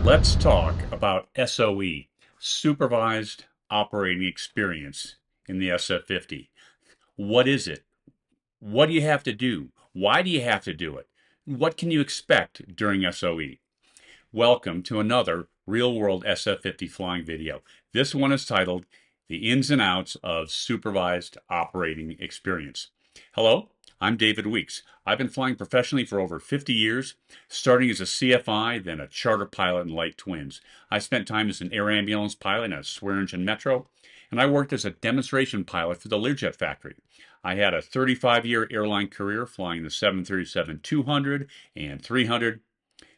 Let's talk about SOE, Supervised Operating Experience in the SF50. What is it? What do you have to do? Why do you have to do it? What can you expect during SOE? Welcome to another real-world SF50 flying video. This one is titled The Ins and Outs of Supervised Operating Experience. Hello, I'm David Weeks. I've been flying professionally for over 50 years, starting as a CFI, then a charter pilot in light twins. I spent time as an air ambulance pilot and a Swearingen Metro, and I worked as a demonstration pilot for the Learjet factory. I had a 35-year airline career flying the 737-200 and 300,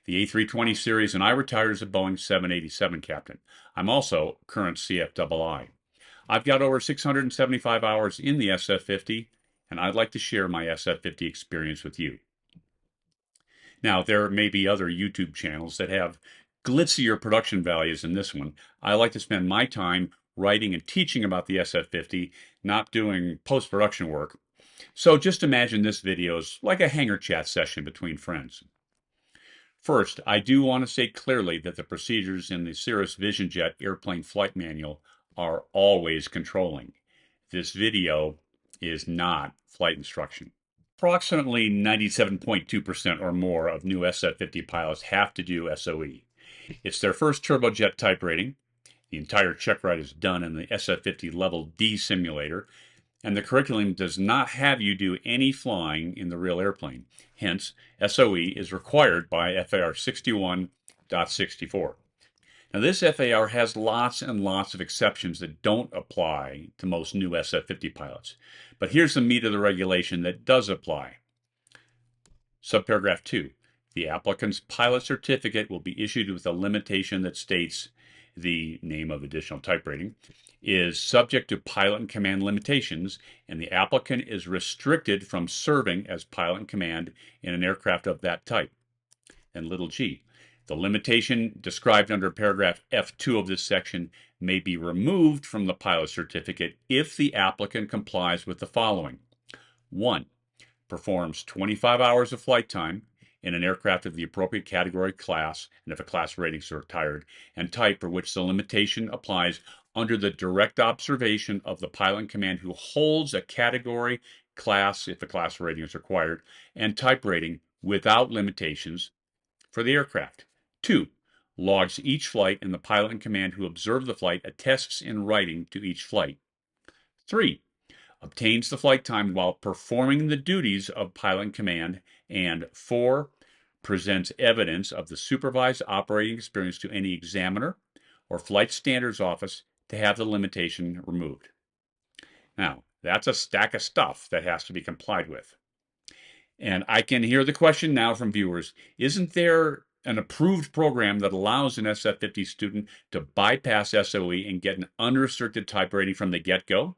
the A320 series, and I retired as a Boeing 787 captain. I'm also current CFII. I've got over 675 hours in the SF50, and I'd like to share my SF50 experience with you. Now, there may be other YouTube channels that have glitzier production values than this one. I like to spend my time writing and teaching about the SF50, not doing post-production work. So just imagine this video is like a hangar chat session between friends. First, I do want to say clearly that the procedures in the Cirrus VisionJet airplane flight manual are always controlling. This video is not flight instruction. Approximately 97.2% or more of new SF50 pilots have to do SOE. It's their first turbojet type rating. The entire check ride is done in the SF50 Level D simulator, and the curriculum does not have you do any flying in the real airplane. Hence, SOE is required by FAR 61.64. Now, this FAR has lots and lots of exceptions that don't apply to most new SF50 pilots. But here's the meat of the regulation that does apply. Subparagraph 2. The applicant's pilot certificate will be issued with a limitation that states the name of additional type rating is subject to pilot and command limitations, and the applicant is restricted from serving as pilot and command in an aircraft of that type. And little g. The limitation described under paragraph F2 of this section may be removed from the pilot certificate if the applicant complies with the following. 1. Performs 25 hours of flight time in an aircraft of the appropriate category, class, and if a class rating is retired, and type for which the limitation applies under the direct observation of the pilot in command who holds a category, class, if a class rating is required, and type rating without limitations for the aircraft. 2. Logs each flight, and the pilot in command who observed the flight attests in writing to each flight. 3. Obtains the flight time while performing the duties of pilot in command. And 4. Presents evidence of the supervised operating experience to any examiner or flight standards office to have the limitation removed. Now, that's a stack of stuff that has to be complied with. And I can hear the question now from viewers, isn't there an approved program that allows an SF50 student to bypass SOE and get an unrestricted type rating from the get-go?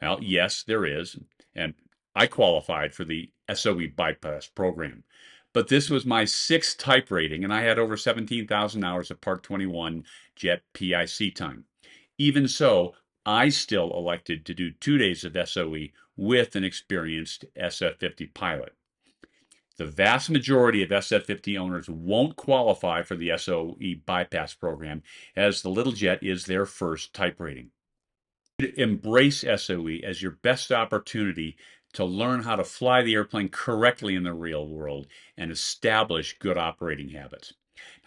Well, yes, there is, and I qualified for the SOE bypass program. But this was my 6th type rating, and I had over 17,000 hours of Part 21 jet PIC time. Even so, I still elected to do 2 days of SOE with an experienced SF50 pilot. The vast majority of SF50 owners won't qualify for the SOE bypass program, as the little jet is their first type rating. Embrace SOE as your best opportunity to learn how to fly the airplane correctly in the real world and establish good operating habits.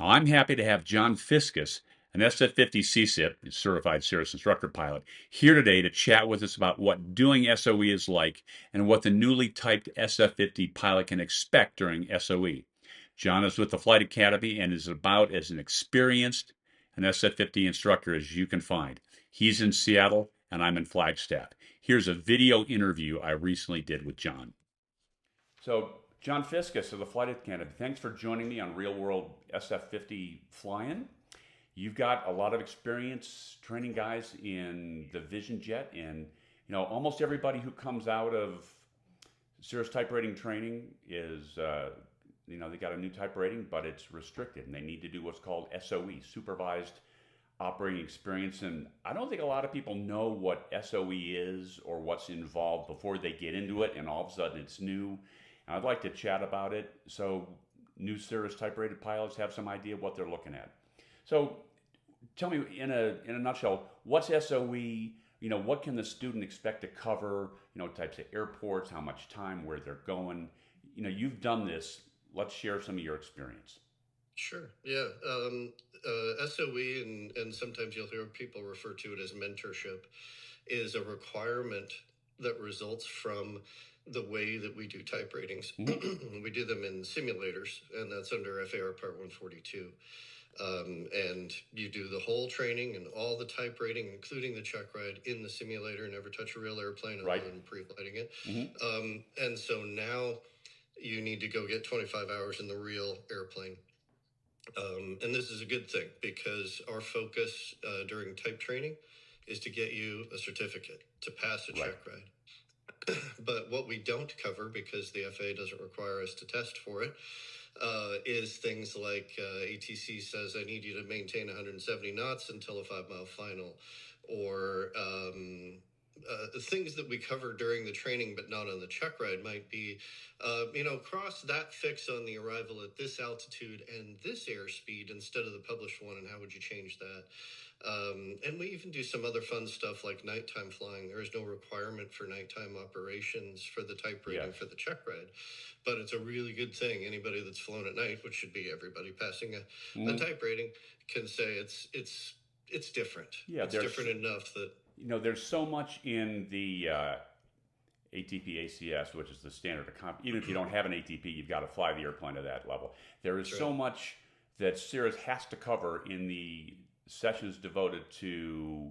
Now, I'm happy to have John Fiscus, an SF50 CSIP, Certified Cirrus Instructor Pilot, here today to chat with us about what doing SOE is like and what the newly typed SF50 pilot can expect during SOE. John is with the Flight Academy and is about as experienced an SF50 instructor as you can find. He's in Seattle and I'm in Flagstaff. Here's a video interview I recently did with John. So, John Fiscus of the Flight Academy, thanks for joining me on Real World SF50 Flying. You've got a lot of experience training guys in the VisionJet, and almost everybody who comes out of Cirrus type rating training is, they got a new type rating, but it's restricted, and they need to do what's called SOE, Supervised Operating Experience. And I don't think a lot of people know what SOE is or what's involved before they get into it, and all of a sudden it's new. And I'd like to chat about it so new Cirrus type rated pilots have some idea what they're looking at. So tell me in a nutshell, what's SOE? What can the student expect to cover? Types of airports, how much time, where they're going. You've done this. Let's share some of your experience. Sure. Yeah. SOE, and sometimes you'll hear people refer to it as mentorship, is a requirement that results from the way that we do type ratings. Mm-hmm. We do them in simulators, and that's under FAR Part 142. And you do the whole training and all the type rating, including the check ride, in the simulator. Never touch a real airplane Right. other than pre-flighting it. Mm-hmm. And so now you need to go get 25 hours in the real airplane. And this is a good thing because our focus during type training is to get you a certificate to pass a Right. check ride. But what we don't cover, because the FAA doesn't require us to test for it, is things like ATC says, I need you to maintain 170 knots until a 5-mile final, or things that we cover during the training but not on the check ride might be, cross that fix on the arrival at this altitude and this airspeed instead of the published one, and how would you change that? And we even do some other fun stuff like nighttime flying. There is no requirement for nighttime operations for the type rating for the check ride, but it's a really good thing. Anybody that's flown at night, which should be everybody passing a type rating, can say it's different. Yeah, it's different enough that there's so much in the ATP ACS, which is the standard of even if you don't have an ATP, you've got to fly the airplane to that level. There is so much that Cirrus has to cover in the sessions devoted to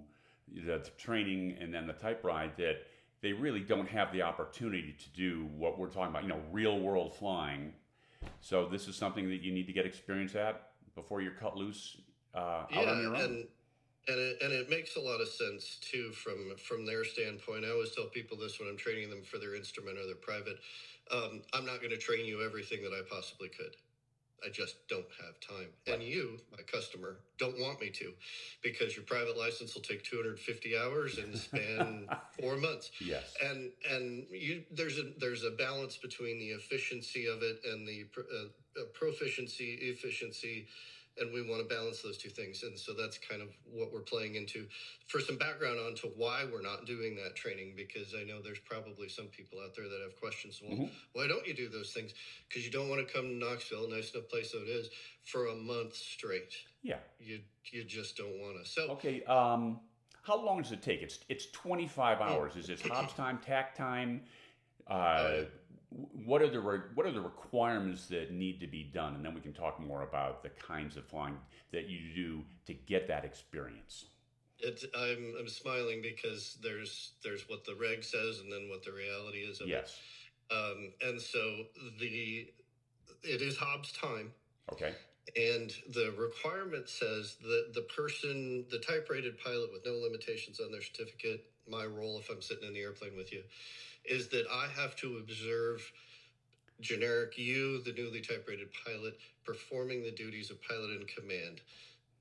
the training and then the type ride that they really don't have the opportunity to do what we're talking about, real world flying. So this is something that you need to get experience at before you're cut loose out on your own. And it makes a lot of sense too from their standpoint. I always tell people this when I'm training them for their instrument or their private. I'm not going to train you everything that I possibly could. I just don't have time. And you, my customer, don't want me to, because your private license will take 250 hours and span 4 months. Yes. And there's a balance between the efficiency of it and the proficiency, efficiency, and we want to balance those two things. And so that's kind of what we're playing into. For some background on to why we're not doing that training, because I know there's probably some people out there that have questions. Well, why don't you do those things? Because you don't want to come to Knoxville, nice enough place though it is, for a month straight. Yeah. You just don't want to. So okay. How long does it take? It's 25 hours. Is it hops time, tack time? What are the requirements that need to be done, and then we can talk more about the kinds of flying that you do to get that experience. I'm smiling because there's what the reg says and then what the reality is of yes. it. And so it is Hobbs time. Okay. And the requirement says that the type rated pilot with no limitations on their certificate, my role if I'm sitting in the airplane with you, is that I have to observe generic you, the newly type rated pilot, performing the duties of pilot in command.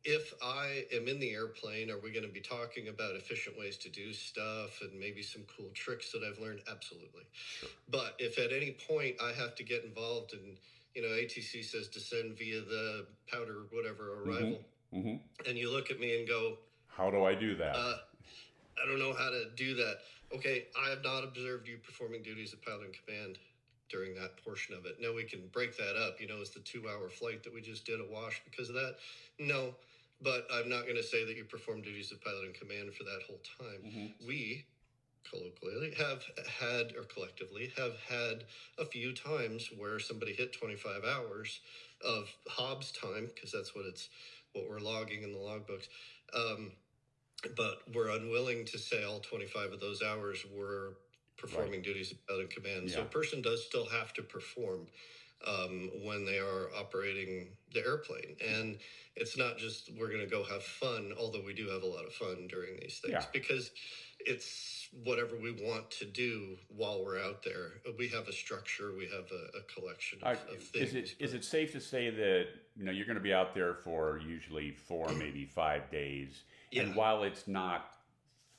If I am in the airplane, are we going to be talking about efficient ways to do stuff and maybe some cool tricks that I've learned? Absolutely. Sure. But if at any point I have to get involved in, ATC says descend via the powder, whatever, arrival, and you look at me and go, how do I do that? I don't know how to do that. Okay, I have not observed you performing duties of pilot in command during that portion of it. Now we can break that up. It's the 2-hour flight that we just did at Wash because of that. No, but I'm not going to say that you perform duties of pilot in command for that whole time. We colloquially have had, or collectively have had, a few times where somebody hit 25 hours of Hobbs time, because that's what we're logging in the logbooks. But we're unwilling to say all 25 of those hours were performing duties of pilot in command. Yeah. So a person does still have to perform when they are operating the airplane. And it's not just we're going to go have fun, although we do have a lot of fun during these things, because it's whatever we want to do while we're out there. We have a structure, we have a collection of things. Is it safe to say that you're going to be out there for usually 4, maybe 5 days? Yeah. And while it's not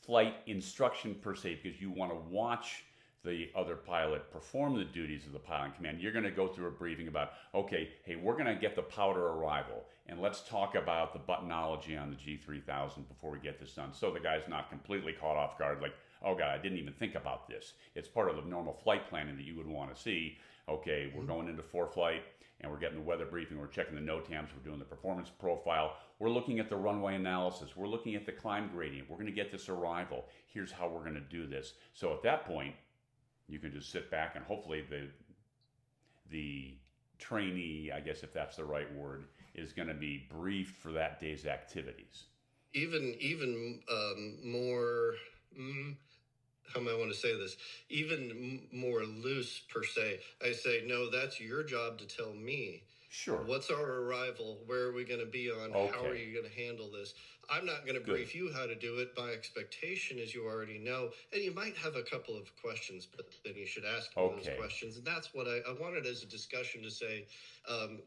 flight instruction per se, because you want to watch the other pilot perform the duties of the pilot in command, you're going to go through a briefing about, okay, hey, we're going to get the powder arrival, and let's talk about the buttonology on the G3000 before we get this done. So the guy's not completely caught off guard, like, oh God, I didn't even think about this. It's part of the normal flight planning that you would want to see. Okay, we're going into flight, and we're getting the weather briefing, we're checking the NOTAMs, we're doing the performance profile, we're looking at the runway analysis, we're looking at the climb gradient, we're going to get this arrival, here's how we're going to do this. So at that point, you can just sit back and hopefully the trainee, I guess if that's the right word, is going to be briefed for that day's activities. Even more. How am I want to say this? Even more loose per se. I say, no, that's your job to tell me. Sure. What's our arrival? Where are we going to be on? Okay. How are you going to handle this? I'm not going to brief you how to do it. My expectation is you already know. And you might have a couple of questions, but then you should ask me those questions. And that's what I wanted as a discussion to say,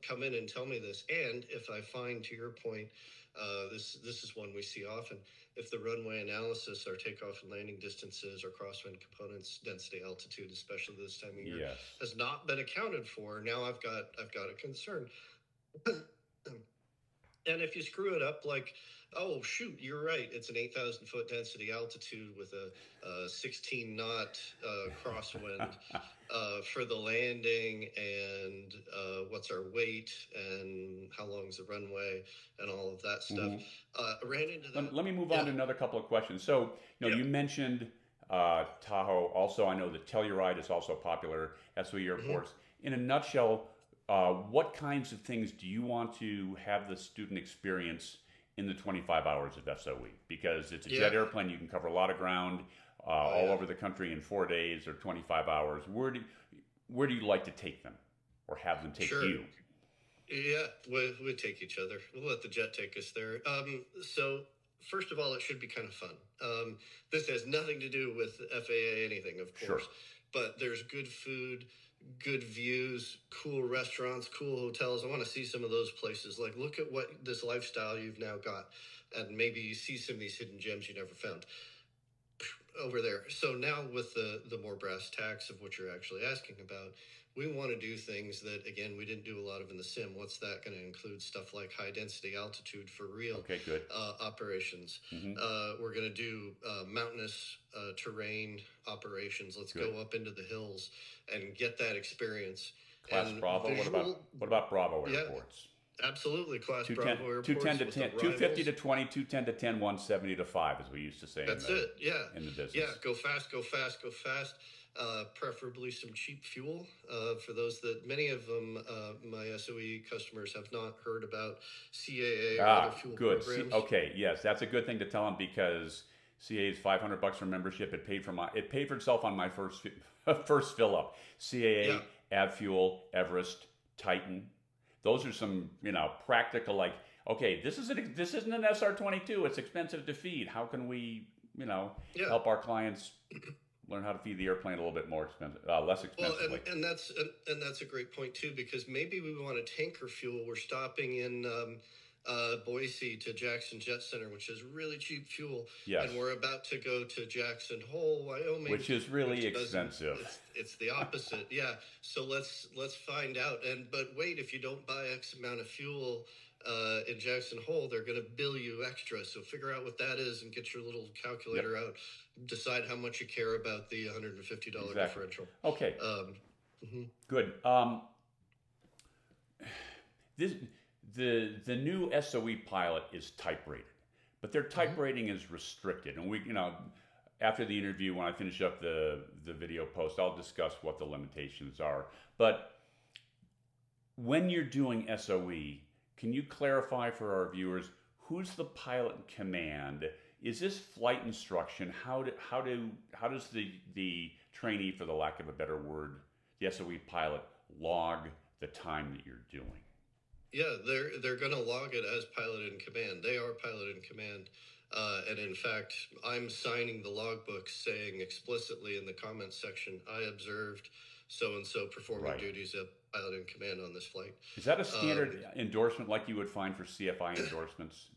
come in and tell me this. And if I find, to your point, this is one we see often. If the runway analysis, our takeoff and landing distances, or crosswind components, density, altitude, especially this time of year, has not been accounted for, now I've got a concern. And if you screw it up, like, oh shoot, you're right, it's an 8,000 foot density altitude with a 16 knot crosswind for the landing, and what's our weight, and how long's the runway, and all of that stuff. Ran into that. Let me move on to another couple of questions. So, you mentioned Tahoe. Also, I know that Telluride is also popular SOE airports. In a nutshell, what kinds of things do you want to have the student experience in the 25 hours of SOE? Because it's a jet airplane, you can cover a lot of ground all over the country in 4 days or 25 hours. Where do you like to take them, or have them take you? Yeah, we'll take each other. We'll let the jet take us there. So first of all, it should be kind of fun. This has nothing to do with FAA anything, of course, but there's good food, good views, cool restaurants, cool hotels. I want to see some of those places. Like, look at what this lifestyle you've now got, and maybe you see some of these hidden gems you never found over there. So now with the more brass tacks of what you're actually asking about, we want to do things that, again, we didn't do a lot of in the sim. What's that going to include? Stuff like high density altitude for real operations. We're going to do mountainous terrain operations. Let's go up into the hills and get that experience. Class Bravo? What about Bravo airports? Absolutely, Class Bravo airports. 210 to 10, 250 to 20, 210 to 10, 170 to 5, as we used to say. That's in the business. Yeah, go fast, go fast, go fast. Preferably some cheap fuel. For those that, many of them, my SOE customers have not heard about CAA or other fuel programs. Okay, yes, that's a good thing to tell them, because CAA is $500 for membership. It paid for itself on my first fill up. CAA, AdFuel, Everest, Titan. Those are some, practical, like, okay, this isn't an SR-22. It's expensive to feed. How can we, help our clients learn how to feed the airplane a little bit more less expensively? Well, and that's a great point too, because maybe we want a tanker fuel. We're stopping in Boise to Jackson Jet Center, which is really cheap fuel. Yes. And we're about to go to Jackson Hole, Wyoming, which is really expensive. It's the opposite. Yeah. So let's find out. But wait, if you don't buy X amount of fuel in Jackson Hole, they're going to bill you extra. So figure out what that is and get your little calculator out. Decide how much you care about the $150 differential. Okay. Good. The new SOE pilot is type rated, but their type rating is restricted. And we, after the interview, when I finish up the video post, I'll discuss what the limitations are. But when you're doing SOE, can you clarify for our viewers, who's the pilot in command? Is this flight instruction? How does the trainee, for the lack of a better word, the SOE pilot, log the time that you're doing? Yeah, they're going to log it as pilot in command. They are pilot in command. And in fact, I'm signing the logbook saying explicitly in the comments section, I observed so-and-so performing duties of pilot in command on this flight. Is that a standard endorsement like you would find for CFI endorsements?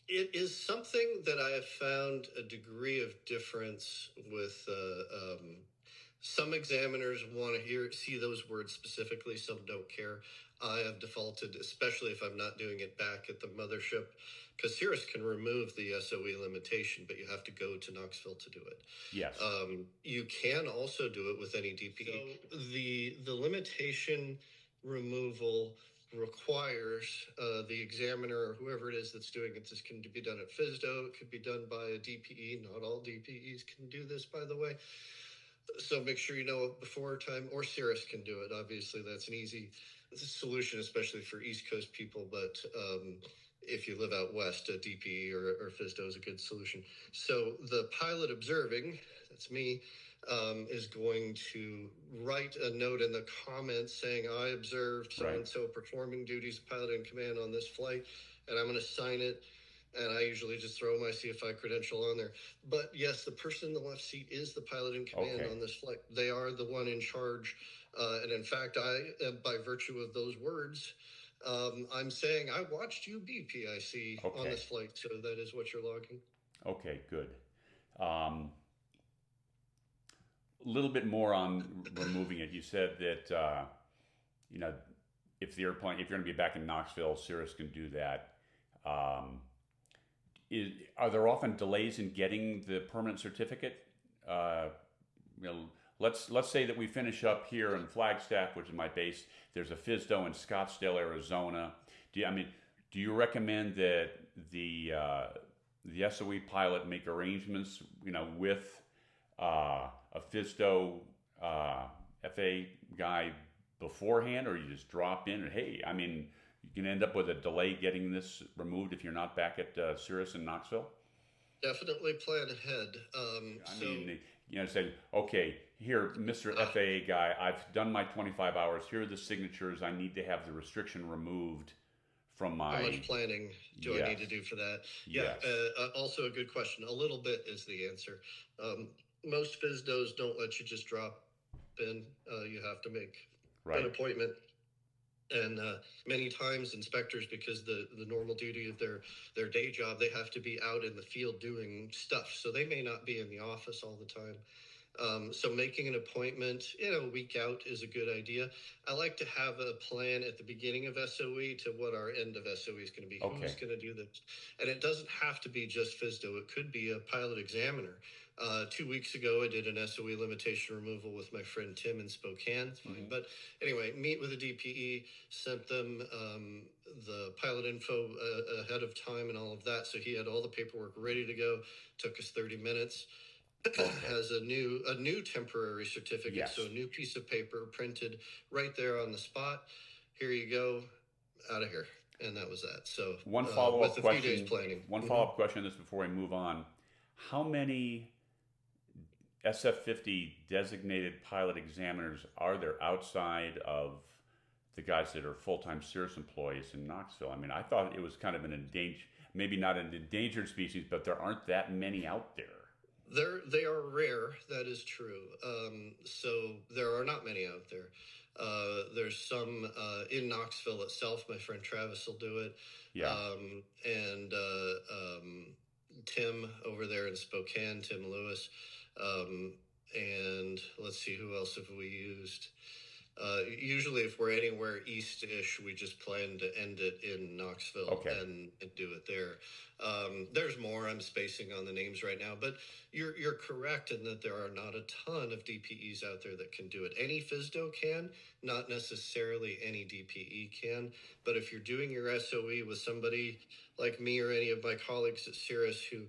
It is something that I have found a degree of difference with. Some examiners want to see those words specifically. Some don't care. I have defaulted, especially if I'm not doing it back at the mothership, because Cirrus can remove the SOE limitation, but you have to go to Knoxville to do it. Yes. You can also do it with any DPE. So the limitation removal requires the examiner or whoever it is that's doing it. This can be done at FSDO. It could be done by a DPE. Not all DPEs can do this, by the way. So make sure you know it before time, or Cirrus can do it. Obviously, that's an easy solution, especially for East Coast people. But if you live out west, a DPE or FSDO is a good solution. So the pilot observing, that's me, is going to write a note in the comments saying, I observed so-and-so performing duties of pilot in command on this flight, and I'm going to sign it. And I usually just throw my CFI credential on there. But yes, the person in the left seat is the pilot in command on this flight. They are the one in charge. And in fact, by virtue of those words, I'm saying I watched you be PIC on this flight. So that is what you're logging. Okay, good. A little bit more on removing it. You said that, if you're going to be back in Knoxville, Cirrus can do that. Are there often delays in getting the permanent certificate? Let's say that we finish up here in Flagstaff, which is my base. There's a FSDO in Scottsdale, Arizona. Do you recommend that the SOE pilot make arrangements, with a FSDO FA guy beforehand, or you just drop in and hey, you can end up with a delay getting this removed if you're not back at Cirrus in Knoxville? Definitely plan ahead. Say, okay, here, Mr. FAA guy, I've done my 25 hours. Here are the signatures. I need to have the restriction removed from my... How much planning do I need to do for that? Yes. Also a good question. A little bit is the answer. Most FSDOs don't let you just drop in. You have to make an appointment. And many times inspectors, because the normal duty of their day job, they have to be out in the field doing stuff. So they may not be in the office all the time. So making an appointment, a week out is a good idea. I like to have a plan at the beginning of SOE to what our end of SOE is going to be. Who's going to do this? And it doesn't have to be just FSDO. It could be a pilot examiner. 2 weeks ago, I did an SOE limitation removal with my friend Tim in Spokane. But anyway, meet with a DPE, sent them the pilot info ahead of time and all of that. So he had all the paperwork ready to go. Took us 30 minutes. Has a new temporary certificate, so a new piece of paper printed right there on the spot. Here you go, out of here, and that was that. So one follow-up question. Few days planning. One follow-up question on this before we move on: how many SF50 designated pilot examiners are there outside of the guys that are full-time Cirrus employees in Knoxville? I thought it was kind of an endangered, maybe not an endangered species, but there aren't that many out there. They are rare. That is true. So there are not many out there. There's some in Knoxville itself. My friend Travis will do it. Yeah. And Tim over there in Spokane, Tim Lewis. And let's see, who else have we used? Usually if we're anywhere east-ish, we just plan to end it in Knoxville and do it there. There's more. I'm spacing on the names right now, but you're correct in that there are not a ton of DPEs out there that can do it. Any FSDO can, not necessarily any DPE can, but if you're doing your SOE with somebody like me or any of my colleagues at Cirrus who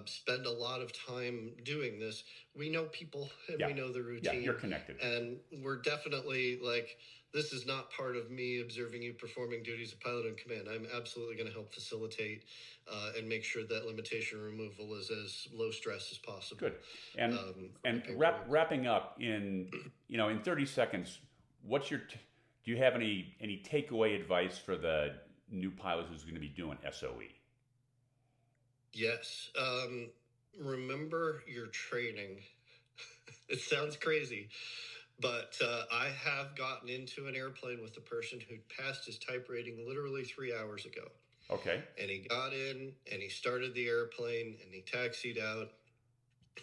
spend a lot of time doing this, we know people and we know the routine. Yeah, you're connected. And we're definitely this is not part of me observing you performing duties of pilot in command. I'm absolutely going to help facilitate and make sure that limitation removal is as low stress as possible. Good. And wrapping up in 30 seconds, do you have any takeaway advice for the new pilot who's going to be doing SOE? Yes. Remember your training. It sounds crazy, but I have gotten into an airplane with a person who passed his type rating literally 3 hours ago. Okay. And he got in and he started the airplane and he taxied out.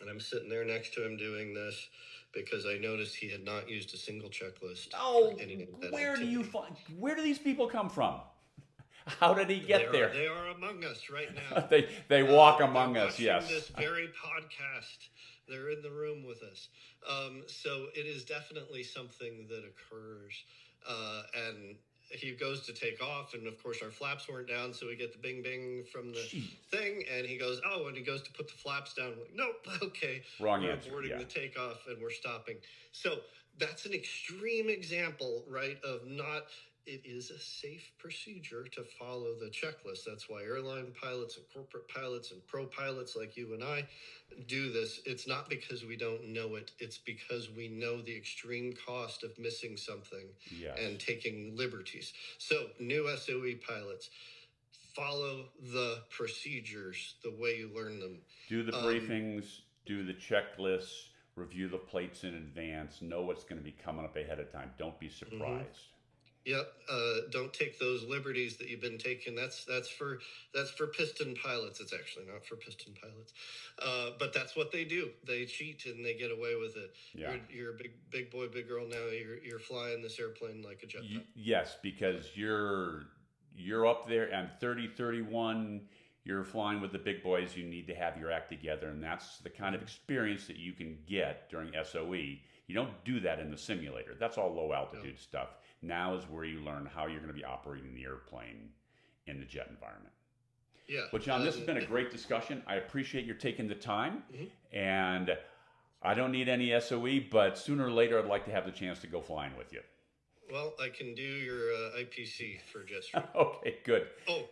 And I'm sitting there next to him doing this because I noticed he had not used a single checklist for Oh, any of that where do you activity. find? Where do these people come from? How did he They get are there? they are among us right now. They walk They're among us. watching Yes. this very podcast. They're in the room with us. So it is definitely something that occurs. And he goes to take off, and of course our flaps weren't down, so we get the bing bing from the Jeez. thing, and he goes, oh, and he goes to put the flaps down. I'm like, nope, okay, Wrong we're answer. aborting Yeah. the takeoff and we're stopping. So that's an extreme example, right, of not. It is a safe procedure to follow the checklist. That's why airline pilots and corporate pilots and pro pilots like you and I do this. It's not because we don't know it. It's because we know the extreme cost of missing something Yes. and taking liberties. So new SOE pilots, follow the procedures the way you learn them. Do the briefings, do the checklists, review the plates in advance, know what's going to be coming up ahead of time. Don't be surprised. Yep. Don't take those liberties that you've been taking. That's for piston pilots. It's actually not for piston pilots, but that's what they do. They cheat and they get away with it. Yeah. You're a big boy, big girl now. You're flying this airplane like a jetpack. Yes, because you're up there and 30, 31, you're flying with the big boys. You need to have your act together, and that's the kind of experience that you can get during SOE. You don't do that in the simulator. That's all low altitude stuff. Now is where you learn how you're going to be operating the airplane in the jet environment. Yeah. Well, John, this has been a great discussion. I appreciate your taking the time, and I don't need any SOE, but sooner or later, I'd like to have the chance to go flying with you. Well, I can do your IPC for Jetstream. Okay, good. Oh,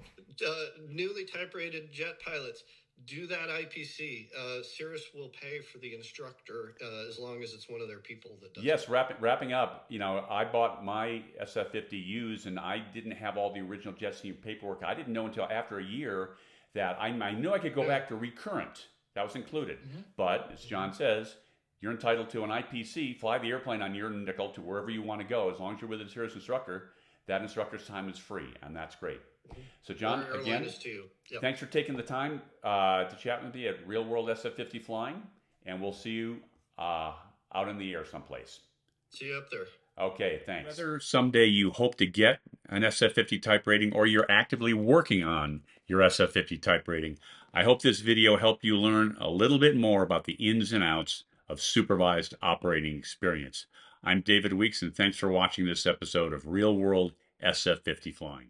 newly type-rated jet pilots, do that IPC. Cirrus will pay for the instructor as long as it's one of their people that does Yes, it. wrapping up, I bought my SF50 used, and I didn't have all the original Jetstream paperwork. I didn't know until after a year that I knew I could go back to recurrent. That was included. But, as John says, you're entitled to an IPC, fly the airplane on your nickel to wherever you want to go. As long as you're with a Cirrus instructor, that instructor's time is free, and that's great. So, John, again, thanks for taking the time to chat with me at Real World SF50 Flying, and we'll see you out in the air someplace. See you up there. Okay, thanks. Whether someday you hope to get an SF50 type rating or you're actively working on your SF50 type rating, I hope this video helped you learn a little bit more about the ins and outs of supervised operating experience. I'm David Weeks, and thanks for watching this episode of Real World SF50 Flying.